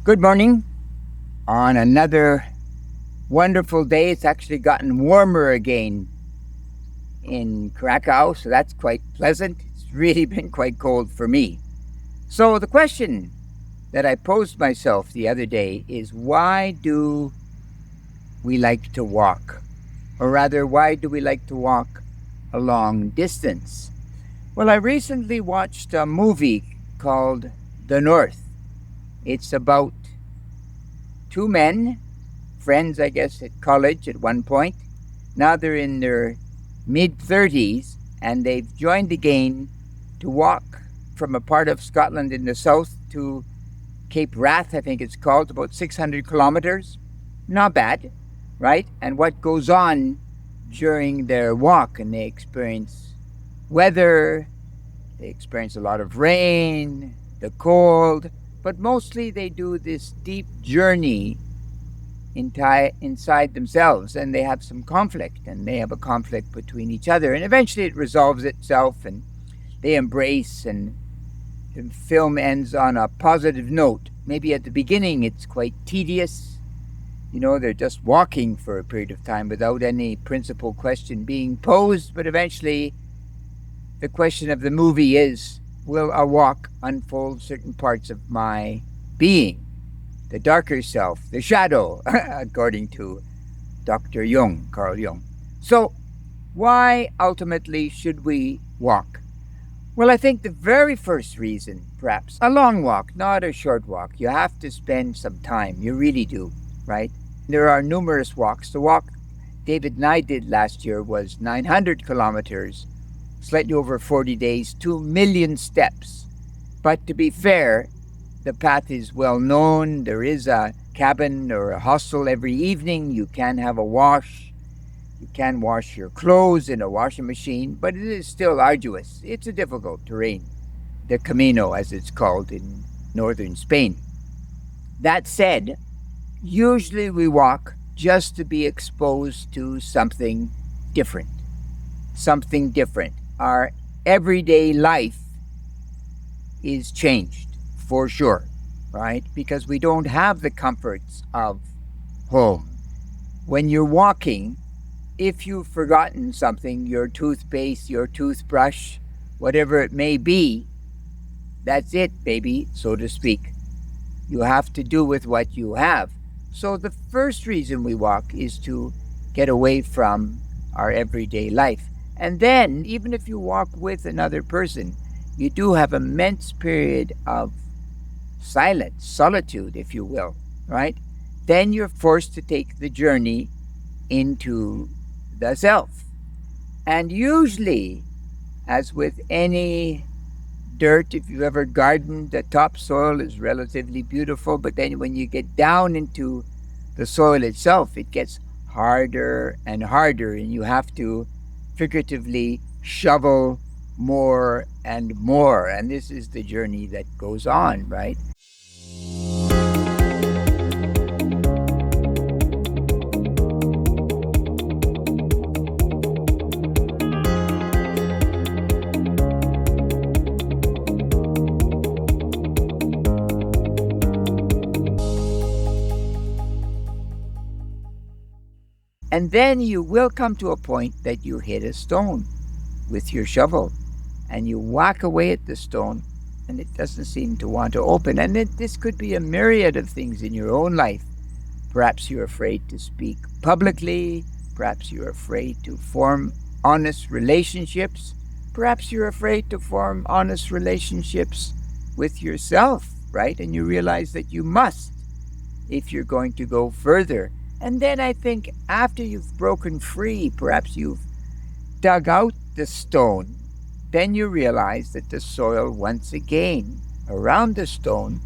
Good morning on another wonderful day. It's actually gotten warmer again in Krakow, so that's quite pleasant. It's really been quite cold for me. So, the question that I posed myself the other day is why do we like to walk? Or rather, why do we like to walk a long distance? Well, I recently watched a movie called The North. It's about two men, friends, I guess, at college at one point. Now they're in their mid 30s and they've joined again to walk from a part of Scotland in the south to Cape Wrath, I think it's called, about 600 kilometers. Not bad, right? And what goes on during their walk, and they experience weather, they experience a lot of rain, the cold, but mostly they do this deep journey inside themselves, and they have some conflict, and they have a conflict between each other, and eventually it resolves itself, and they embrace, and the film ends on a positive note. Maybe at the beginning it's quite tedious. They're just walking for a period of time without any principal question being posed, but eventually the question of the movie is, will a walk unfold certain parts of my being? The darker self, the shadow, according to Dr. Jung, Carl Jung. So, why ultimately should we walk? Well, I think the very first reason, perhaps, a long walk, not a short walk. You have to spend some time. You really do, right? There are numerous walks. The walk David and I did last year was 900 kilometers, slightly over 40 days, 2 million steps. But to be fair, the path is well known. There is a cabin or a hostel every evening. You can have a wash. You can wash your clothes in a washing machine, but it is still arduous. It's a difficult terrain, the Camino, as it's called in northern Spain. That said, usually we walk just to be exposed to something different. Something different. Our everyday life is changed, for sure, right? Because we don't have the comforts of home. When you're walking, if you've forgotten something, your toothpaste, your toothbrush, whatever it may be, that's it, baby, so to speak. You have to do with what you have. So the first reason we walk is to get away from our everyday life. And then, even if you walk with another person, you do have an immense period of silence, solitude, if you will, right? Then you're forced to take the journey into the self. And usually, as with any dirt, if you've ever gardened, the topsoil is relatively beautiful, but then when you get down into the soil itself, it gets harder and harder, and you have to figuratively shovel more and more. And this is the journey that goes on, right? And then you will come to a point that you hit a stone with your shovel, and you whack away at the stone, and it doesn't seem to want to open. And this could be a myriad of things in your own life. Perhaps you're afraid to speak publicly. Perhaps you're afraid to form honest relationships. Perhaps you're afraid to form honest relationships with yourself, right? And you realize that you must if you're going to go further. And then I think after you've broken free, perhaps you've dug out the stone, then you realize that the soil once again around the stone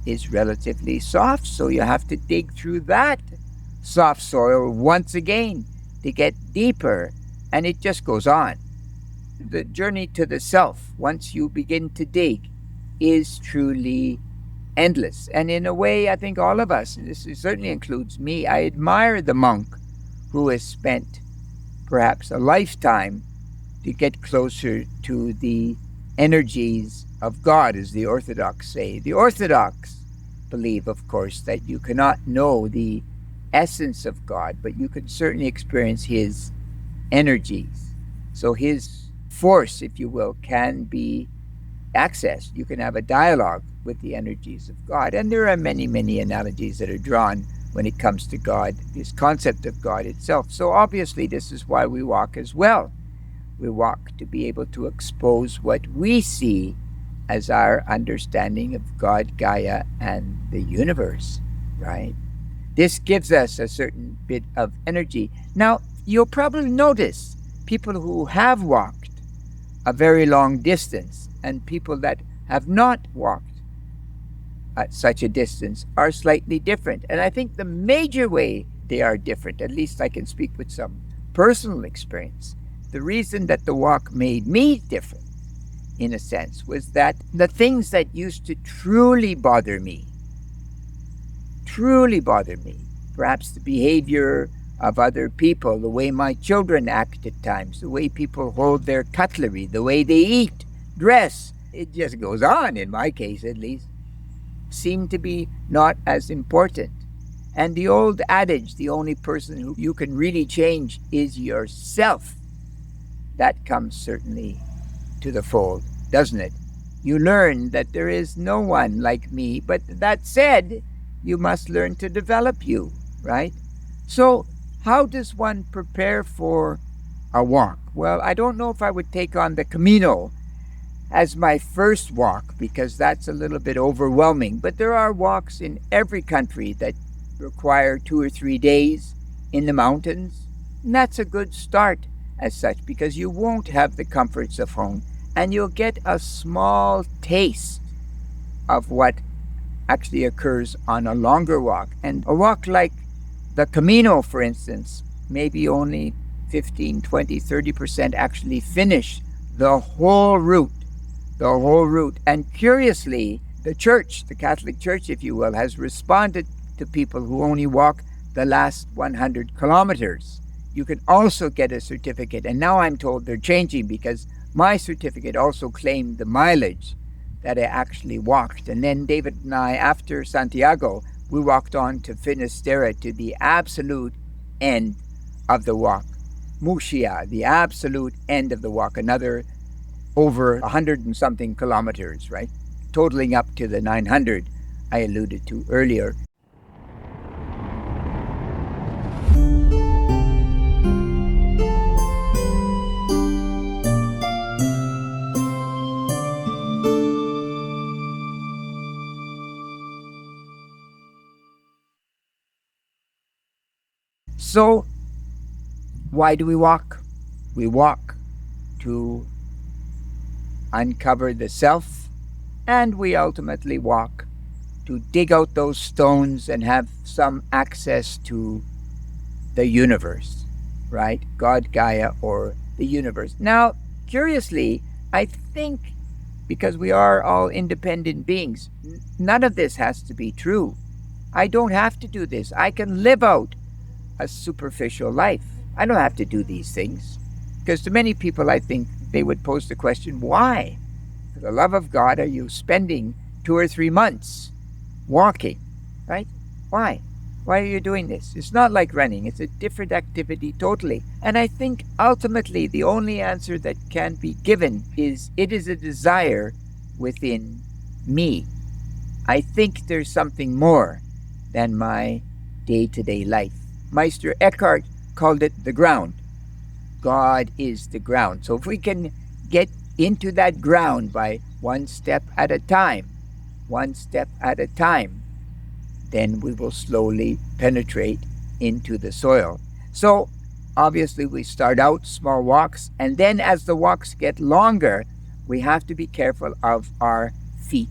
is relatively soft. So you have to dig through that soft soil once again to get deeper. And it just goes on. The journey to the self, once you begin to dig, is truly endless. And in a way, I think all of us, and this certainly includes me, I admire the monk who has spent perhaps a lifetime to get closer to the energies of God, as the Orthodox say. The Orthodox believe, of course, that you cannot know the essence of God, but you can certainly experience His energies. So His force, if you will, can be accessed. You can have a dialogue with the energies of God. And there are many, many analogies that are drawn when it comes to God, this concept of God itself. So obviously, this is why we walk as well. We walk to be able to expose what we see as our understanding of God, Gaia, and the universe, right? This gives us a certain bit of energy. Now, you'll probably notice people who have walked a very long distance and people that have not walked at such a distance are slightly different. And I think the major way they are different, at least I can speak with some personal experience, the reason that the walk made me different, in a sense, was that the things that used to truly bother me, perhaps the behavior of other people, the way my children act at times, the way people hold their cutlery, the way they eat, dress, it just goes on, in my case at least, seem to be not as important. And the old adage, the only person who you can really change is yourself, that comes certainly to the fold, doesn't it? You learn that there is no one like me, but that said, you must learn to develop you, right? So, how does one prepare for a walk? Well, I don't know if I would take on the Camino as my first walk because that's a little bit overwhelming, but there are walks in every country that require 2 or 3 days in the mountains, and that's a good start as such because you won't have the comforts of home and you'll get a small taste of what actually occurs on a longer walk. And a walk like the Camino, for instance, maybe only 15, 20, 30% actually finish the whole route. And curiously, the church, the Catholic Church, if you will, has responded to people who only walk the last 100 kilometers. You can also get a certificate. And now I'm told they're changing because my certificate also claimed the mileage that I actually walked. And then David and I, after Santiago, we walked on to Finisterre, to the absolute end of the walk. Muxia, the absolute end of the walk, another over 100 and something kilometers, right? Totaling up to the 900 I alluded to earlier. So, why do we walk? We walk to uncover the self, and we ultimately walk to dig out those stones and have some access to the universe, right? God, Gaia, or the universe. Now, curiously, I think because we are all independent beings, none of this has to be true. I don't have to do this. I can live out a superficial life. I don't have to do these things. Because to many people, I think they would pose the question, why? For the love of God, are you spending 2 or 3 months walking, right? Why? Why are you doing this? It's not like running. It's a different activity totally. And I think ultimately the only answer that can be given is it is a desire within me. I think there's something more than my day-to-day life. Meister Eckhart called it the ground. God is the ground. So if we can get into that ground by one step at a time, then we will slowly penetrate into the soil. So obviously we start out small walks, and then as the walks get longer, we have to be careful of our feet,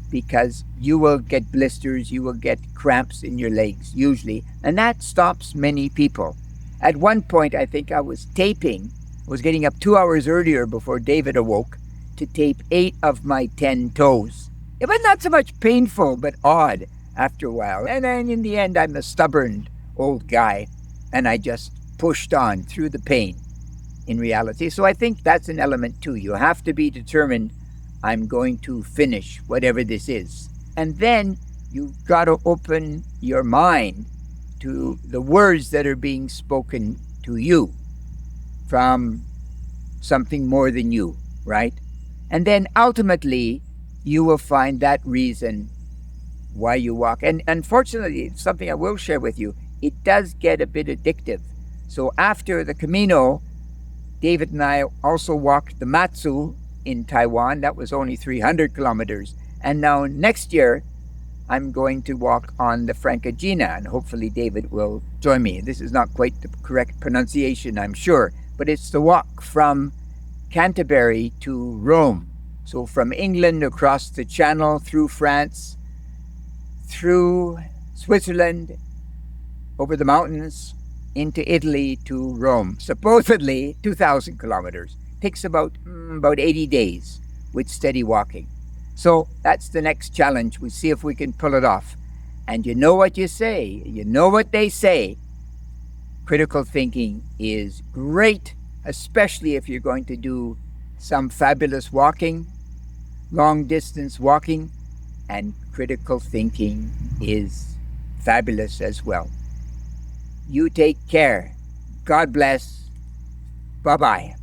because you will get blisters, you will get cramps in your legs usually, and that stops many people. At one point, I think I was getting up 2 hours earlier before David awoke to tape 8 of my 10 toes. It was not so much painful, but odd after a while. And then in the end, I'm a stubborn old guy, and I just pushed on through the pain in reality. So I think that's an element too. You have to be determined, I'm going to finish whatever this is. And then You've got to open your mind to the words that are being spoken to you from something more than you, right? And then ultimately, you will find that reason why you walk. And unfortunately, something I will share with you, it does get a bit addictive. So after the Camino, David and I also walked the Matsu in Taiwan. That was only 300 kilometers. And now next year, I'm going to walk on the Francagina, and hopefully David will join me. This is not quite the correct pronunciation, I'm sure, but it's the walk from Canterbury to Rome. So from England across the Channel, through France, through Switzerland, over the mountains, into Italy to Rome. Supposedly 2,000 kilometers. Takes about 80 days with steady walking. So that's the next challenge. We see if we can pull it off. And you know what you say. You know what they say. Critical thinking is great, especially if you're going to do some fabulous walking, long distance walking, and critical thinking is fabulous as well. You take care. God bless. Bye-bye.